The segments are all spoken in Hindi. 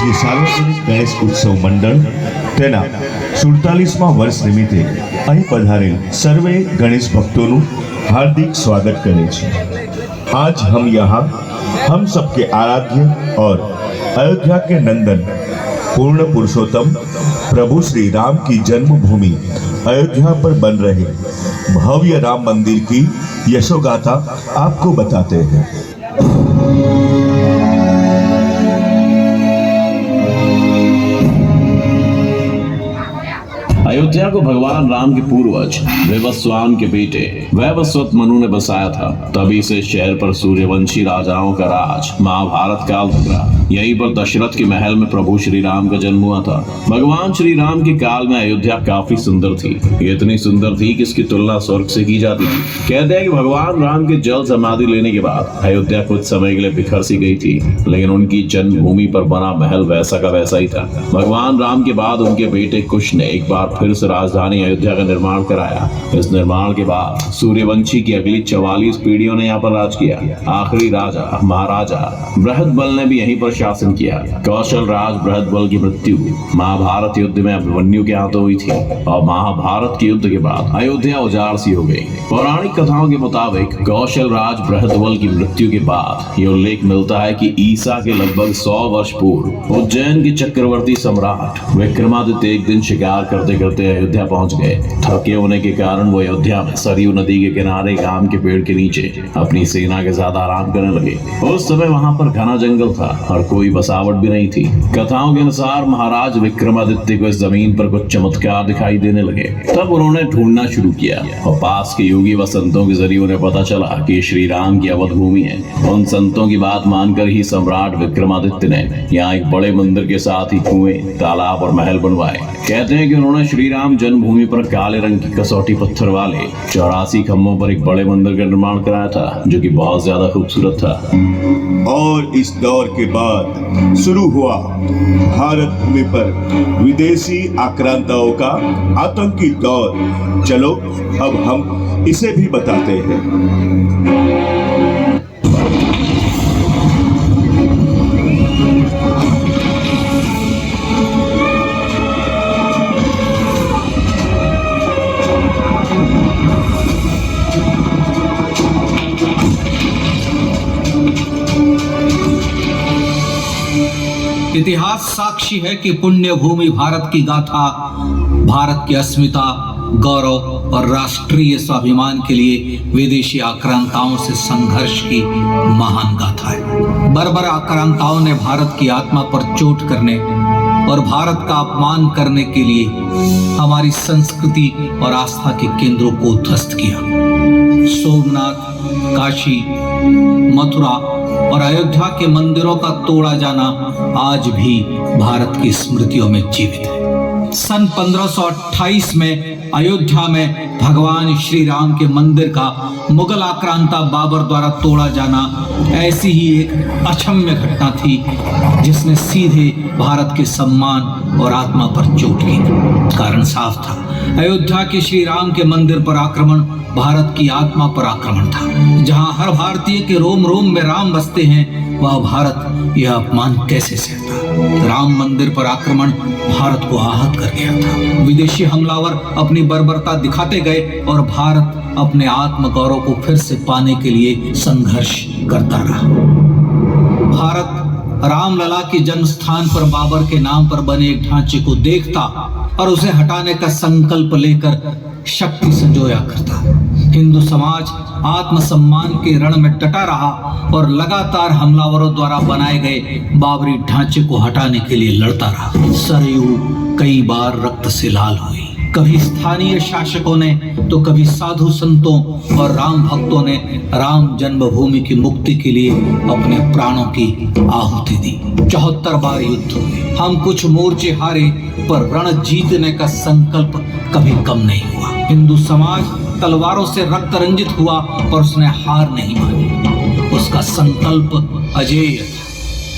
શ્રી સાર્વજનિક ગણેશ ઉત્સવ મંડળ તેના 47મા વર્ષ નિમિત્તે અહીં પધારેલ સર્વે ગણેશ ભક્તોનું हार्दिक स्वागत करे छे। आज हम यहाँ हम सबके आराध्य और अयोध्या के नंदन पूर्ण पुरुषोत्तम प्रभु श्री राम की जन्मभूमि अयोध्या पर बन रहे भव्य राम मंदिर की यशोगाथा आपको बताते हैं। अयोध्या को भगवान राम के पूर्वज वैवस्वान के बेटे वैवस्वत मनु ने बसाया था। तभी से शहर पर सूर्यवंशी राजाओं का राज महाभारत काल तक रहा। यहीं पर दशरथ के महल में प्रभु श्री राम का जन्म हुआ था। भगवान श्री राम के काल में अयोध्या काफी सुंदर थी। ये इतनी सुंदर थी कि इसकी तुलना स्वर्ग से की जाती थी। कहते हैं कि भगवान राम के जल समाधि लेने के बाद अयोध्या कुछ समय के लिए बिखर सी गई थी, लेकिन उनकी जन्मभूमि पर बना महल वैसा का वैसा ही था। भगवान राम के बाद उनके बेटे कुश ने एक बार फिर से राजधानी अयोध्या का निर्माण कराया। इस निर्माण के बाद सूर्यवंशी की अगली 44 पीढ़ियों ने यहाँ पर राज किया। आखिरी राजा महाराजा बृहदबल ने भी यहीं पर शासन किया। कौशल राज बृहदबल की मृत्यु महाभारत युद्ध में अभिमन्यु के हाथों हुई थी और महाभारत के युद्ध के बाद अयोध्या उजाड़ सी हो गई। पौराणिक कथाओं के मुताबिक कौशल राज बृहदबल की मृत्यु के बाद ये उल्लेख मिलता है कि ईसा के लगभग 100 वर्ष पूर्व उज्जैन के चक्रवर्ती सम्राट विक्रमादित्य एक दिन शिकार करते करते अयोध्या पहुंच गए। थके होने के कारण वो अयोध्या में सरयू नदी के किनारे आम के पेड़ के नीचे अपनी सेना के साथ आराम करने लगे। उस समय वहां पर घना जंगल था और कोई बसावट भी नहीं थी। कथाओं के अनुसार महाराज विक्रमादित्य को इस जमीन पर कुछ चमत्कार दिखाई देने लगे। तब उन्होंने ढूंढना शुरू किया और पास के योगी व संतों के जरिए उन्हें पता चला कि श्री राम की अवध भूमि है। उन संतों की बात मानकर ही सम्राट विक्रमादित्य ने यहाँ एक बड़े मंदिर के साथ ही कुएं, तालाब और महल बनवाए। कहते हैं कि उन्होंने श्री राम जन्मभूमि पर काले रंग की कसौटी पत्थर वाले 84 खम्भों पर एक बड़े मंदिर का निर्माण कराया था, जो कि बहुत ज्यादा खूबसूरत था। और इस दौर के बाद शुरू हुआ भारत भूमि पर विदेशी आक्रांताओं का आतंकी दौर। चलो अब हम इसे भी बताते हैं। इतिहास साक्षी है कि पुण्य भूमि भारत की गाथा भारत की अस्मिता, गौरव और राष्ट्रीय स्वाभिमान के लिए विदेशी आक्रांताओं से संघर्ष की महान गाथा है। बर्बर आक्रांताओं ने भारत की आत्मा पर चोट करने और भारत का अपमान करने के लिए हमारी संस्कृति और आस्था के केंद्रों को ध्वस्त किया। सोमनाथ, काशी, मथुरा और अयोध्या के मंदिरों का तोड़ा जाना आज भी भारत की स्मृतियों में जीवित है। सन 1528 में अयोध्या में भगवान श्री राम के मंदिर का मुगल आक्रांता बाबर द्वारा तोड़ा जाना ऐसी ही एक अक्षम्य घटना थी जिसने सीधे भारत के सम्मान और आत्मा पर चोट की। कारण साफ था, अयोध्या के श्री राम के मंदिर पर आक्रमण भारत की आत्मा पर आक्रमण था। जहां हर भारतीय के रोम रोम में राम बसते हैं, वह भारत यह अपमान कैसे सहता। राम मंदिर पर आक्रमण भारत को आहत कर गया था। विदेशी हमलावर अपनी बर्बरता दिखाते गए और भारत अपने आत्मगौरव को फिर से पाने के लिए संघर्ष करता रहा। भारत रामलला के जन्म स्थान पर बाबर के नाम पर बने एक ढांचे को देखता और उसे हटाने का संकल्प लेकर शक्ति संजोया करता। हिंदू समाज आत्मसम्मान के रण में डटा रहा और लगातार हमलावरों द्वारा बनाए गए बाबरी ढांचे को हटाने के लिए लड़ता रहा। सरयू कई बार रक्त से लाल हुई। कभी स्थानीय शासकों ने तो कभी साधु संतों और राम भक्तों ने राम जन्मभूमि की मुक्ति के लिए अपने प्राणों की आहुति दी। 74 बार युद्ध हुए। हम कुछ मोर्चे हारे, पर रण जीतने का संकल्प कभी कम नहीं हुआ। हिंदू समाज तलवारों से रक्त रंजित हुआ और उसने हार नहीं मानी। उसका संकल्प अजेय था।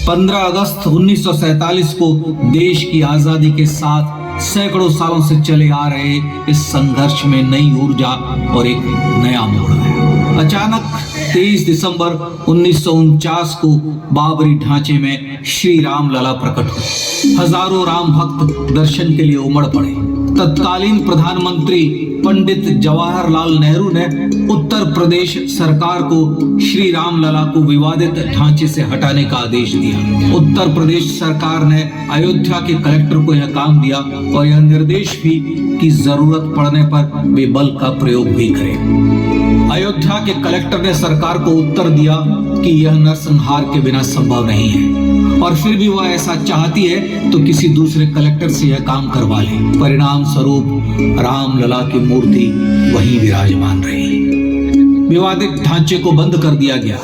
15 अगस्त 1947 को देश की आजादी के साथ सैकड़ों सालों से चले आ रहे इस संघर्ष में नई ऊर्जा और एक नया मोड़ आया। अचानक 23 दिसंबर 1949 को बाबरी ढांचे में श्री राम लला प्रकट हुए। हजारों राम भक्त दर्शन के लिए उमड़ पड़े। तत्कालीन प्रधानमंत्री पंडित जवाहरलाल नेहरू ने उत्तर प्रदेश सरकार को श्री राम लला को विवादित ढांचे से हटाने का आदेश दिया। उत्तर प्रदेश सरकार ने अयोध्या के कलेक्टर को यह काम दिया और यह निर्देश भी कि जरूरत पड़ने पर वे बल का प्रयोग भी करें। अयोध्या के कलेक्टर ने सरकार को उत्तर दिया कि यह नरसंहार के बिना संभव नहीं है और फिर भी वह ऐसा चाहती है तो किसी दूसरे कलेक्टर से यह काम करवा ले। परिणाम स्वरूप रामलला की मूर्ति वहीं विराजमान रही। विवादित ढांचे को बंद कर दिया गया।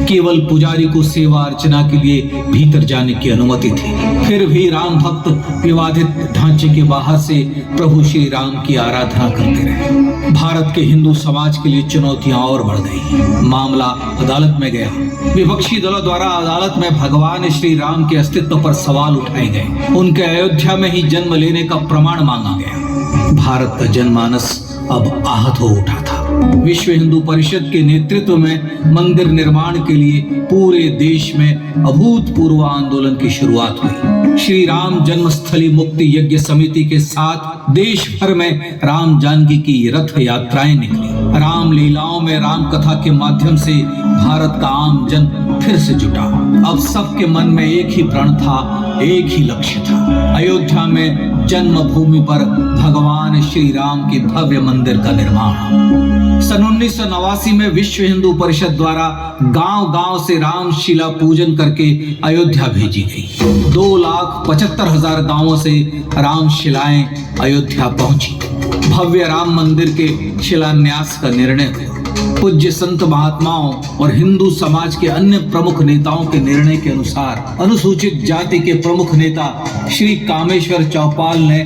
केवल पुजारी को सेवा अर्चना के लिए भीतर जाने की अनुमति थी। फिर भी राम भक्त विवादित ढांचे के बाहर से प्रभु श्री राम की आराधना करते रहे। भारत के हिंदू समाज के लिए चुनौतियां और बढ़ गई। मामला अदालत में गया। विपक्षी दलों द्वारा अदालत में भगवान श्री राम के अस्तित्व पर सवाल उठाए गए। उनके अयोध्या में ही जन्म लेने का प्रमाण मांगा गया। भारत का जनमानस अब आहत हो उठा था। विश्व हिंदू परिषद के नेतृत्व में मंदिर निर्माण के लिए पूरे देश में अभूतपूर्व आंदोलन की शुरुआत हुई। श्री राम जन्मस्थली मुक्ति यज्ञ समिति के साथ देश भर में राम जानकी की रथ यात्राएं निकली। राम लीलाओं में राम कथा के माध्यम से भारत का आम जन फिर से जुटा। अब सबके मन में एक ही प्रण था, एक ही लक्ष्य था। अयोध्या में जन्मभूमि पर भगवान श्री राम के भव्य मंदिर का निर्माण। सन 1989 में विश्व हिंदू परिषद द्वारा गांव-गांव से रामशिला पूजन करके अयोध्या भेजी गई। 2,75,000 गांवों से रामशिलाएं अयोध्या पहुंची। भव्य राम मंदिर के शिलान्यास का निर्णय हुआ। पूज्य संत महात्माओं और हिंदू समाज के अन्य प्रमुख नेताओं के निर्णय के अनुसार अनुसूचित जाति के प्रमुख नेता श्री कामेश्वर चौपाल ने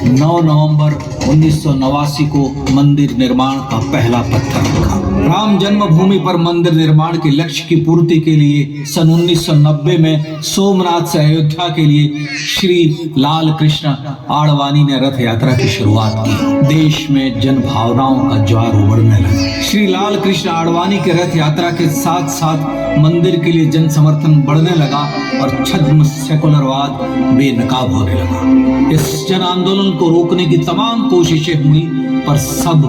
9 नवंबर 1989 को मंदिर निर्माण का पहला पत्थर रखा। राम जन्मभूमि पर मंदिर निर्माण के लक्ष्य की पूर्ति के लिए सन 1990 में सोमनाथ से अयोध्या के लिए श्री लाल कृष्ण आडवाणी ने रथ यात्रा की शुरुआत की। देश में जन भावनाओं का ज्वार उमड़ने लगा। श्री लाल कृष्ण आडवाणी के रथ यात्रा के साथ साथ मंदिर के लिए जन समर्थन बढ़ने लगा और छद्म सेकुलरवाद बेनकाब होने लगा। इस जन आंदोलन को रोकने की तमाम कोशिशें हुई पर सब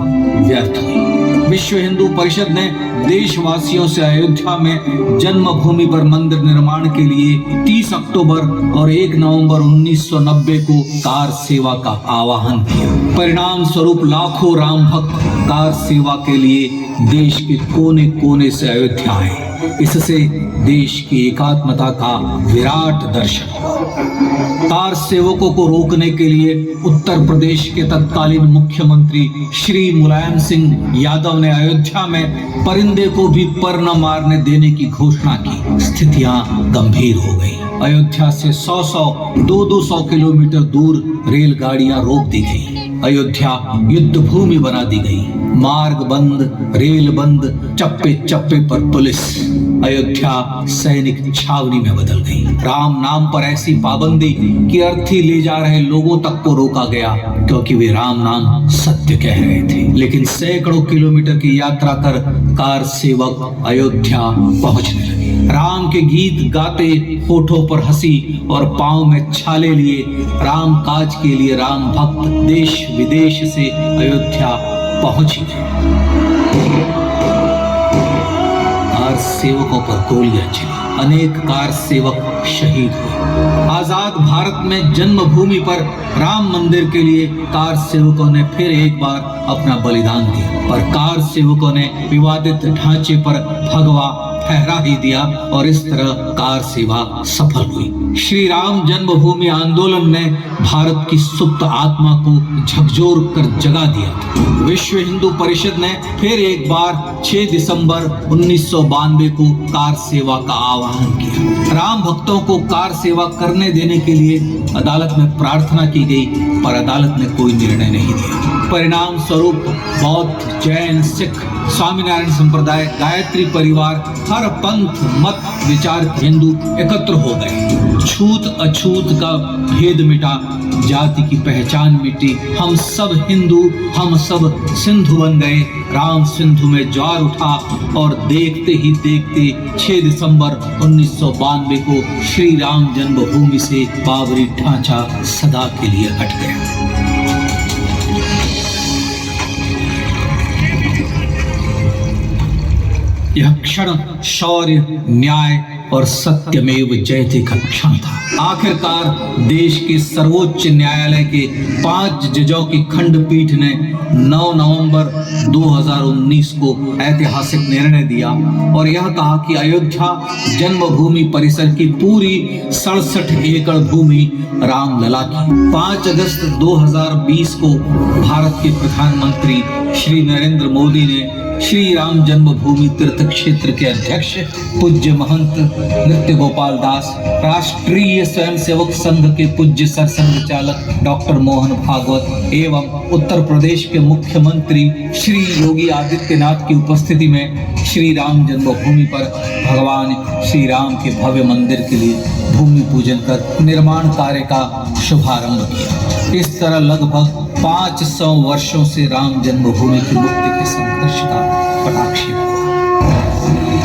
व्यर्थ हुई। विश्व हिंदू परिषद ने देशवासियों से अयोध्या में जन्मभूमि पर मंदिर निर्माण के लिए 30 अक्टूबर और 1 नवंबर 1990 को कार सेवा का आह्वान किया। परिणाम स्वरूप लाखों राम भक्त कार सेवा के लिए देश के कोने कोने से अयोध्या आए। इससे देश की एकात्मता का विराट दर्शन हुआ। कार सेवकों को रोकने के लिए उत्तर प्रदेश के तत्कालीन मुख्यमंत्री श्री मुलायम सिंह यादव ने अयोध्या में परिंदे को भी पर न मारने देने की घोषणा की। स्थितियां गंभीर हो गई। अयोध्या से 200 किलोमीटर दूर रेलगाड़ियां रोक दी गई। अयोध्या युद्ध भूमि बना दी गई। मार्ग बंद, रेल बंद, चप्पे चप्पे पर पुलिस। अयोध्या सैनिक छावनी में बदल गई। राम नाम पर ऐसी पाबंदी कि अर्थी ले जा रहे लोगों तक को रोका गया क्योंकि वे राम नाम सत्य कह रहे थे। लेकिन सैकड़ों किलोमीटर की यात्रा कर कार सेवक अयोध्या पहुंचने लगे। राम के गीत गाते, होठों पर हंसी और पांव में छाले लिए राम काज के लिए राम भक्त देश विदेश से अयोध्या पहुंचे। कार सेवकों पर गोलियां चली। अनेक कार सेवक शहीद हुए। आजाद भारत में जन्मभूमि पर राम मंदिर के लिए कार सेवकों ने फिर एक बार अपना बलिदान दिया, पर कार सेवकों ने विवादित ढांचे पर भगवा फहरा ही दिया और इस तरह कार सेवा सफल हुई। श्री राम जन्मभूमि आंदोलन ने भारत की सुप्त आत्मा को झकझोर कर जगा दिया था। विश्व हिंदू परिषद ने फिर एक बार 6 दिसंबर 1992 को कार सेवा का आह्वान किया। राम भक्तों को कार सेवा करने देने के लिए अदालत में प्रार्थना की गई, पर अदालत ने कोई निर्णय नहीं दिया। परिणाम स्वरूप बौद्ध, जैन, सिख, स्वामीनारायण संप्रदाय, गायत्री परिवार, हर पंथ मत विचार हिंदू एकत्र हो गए। छूत अछूत का भेद मिटा, जाति की पहचान मिटी। हम सब हिंदू, हम सब सिंधु बन गए। राम सिंधु में ज्वार उठा और देखते ही देखते 6 दिसंबर 1992 को श्री राम जन्मभूमि से बाबरी ढांचा सदा के लिए हट गया। यह क्षण शौर्य, न्याय और सत्यमेव जयते का क्षण था। आखिरकार देश के सर्वोच्च न्यायालय के 5 जजों की खंडपीठ ने 9 नवंबर 2019 को ऐतिहासिक निर्णय दिया और यह कहा कि अयोध्या जन्मभूमि परिसर की पूरी 67 एकड़ भूमि रामलला की। 5 अगस्त 2020 को भारत के प्रधानमंत्री श्री नरेंद्र मोदी ने श्री राम जन्मभूमि तीर्थ क्षेत्र के अध्यक्ष पूज्य महंत नृत्य गोपाल दास, राष्ट्रीय स्वयंसेवक संघ के पूज्य सरसंघ चालक डॉक्टर मोहन भागवत एवं उत्तर प्रदेश के मुख्यमंत्री श्री योगी आदित्यनाथ की उपस्थिति में श्री राम जन्मभूमि पर भगवान श्री राम के भव्य मंदिर के लिए भूमि पूजन कर निर्माण कार्य का शुभारंभ किया। इस तरह लगभग 500 वर्षों से राम जन्मभूमि की मुक्ति के संघर्ष का पटाक्षेप हुआ।